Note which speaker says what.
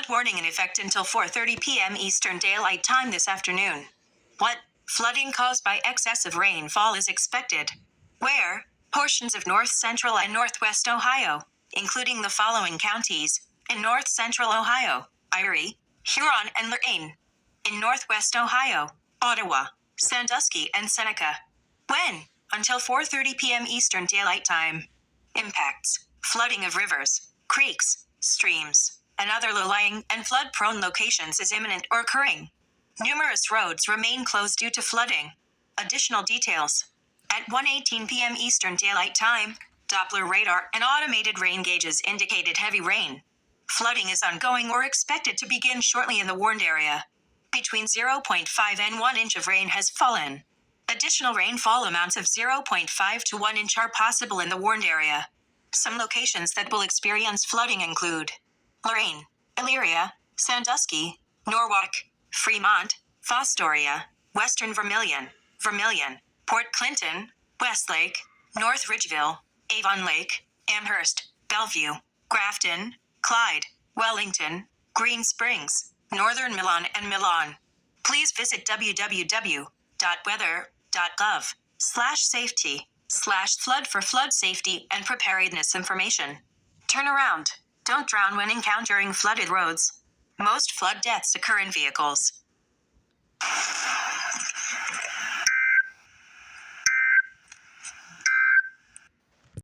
Speaker 1: Flood warning in effect until 4:30 p.m. Eastern Daylight Time this afternoon. What? Flooding caused by excessive rainfall is expected. Where? Portions of north central and northwest Ohio, including the following counties. In north central Ohio, Erie, Huron, and Lorain. In northwest Ohio, Ottawa, Sandusky, and Seneca. When? Until 4:30 p.m. Eastern Daylight Time. Impacts: flooding of rivers, creeks, streams, and other low-lying and flood-prone locations is imminent or occurring. Numerous roads remain closed due to flooding. Additional details. At 1:18 p.m. Eastern Daylight Time, Doppler radar and automated rain gauges indicated heavy rain. Flooding is ongoing or expected to begin shortly in the warned area. Between 0.5 and 1 inch of rain has fallen. Additional rainfall amounts of 0.5 to 1 inch are possible in the warned area. Some locations that will experience flooding include Lorain, Elyria, Sandusky, Norwalk, Fremont, Fostoria, Western Vermilion, Port Clinton, Westlake, North Ridgeville, Avon Lake, Amherst, Bellevue, Grafton, Clyde, Wellington, Green Springs, Northern Milan, and Milan. Please visit www.weather.gov/safety/flood for flood safety and preparedness information. Turn around. Don't drown when encountering flooded roads. Most flood deaths occur in vehicles.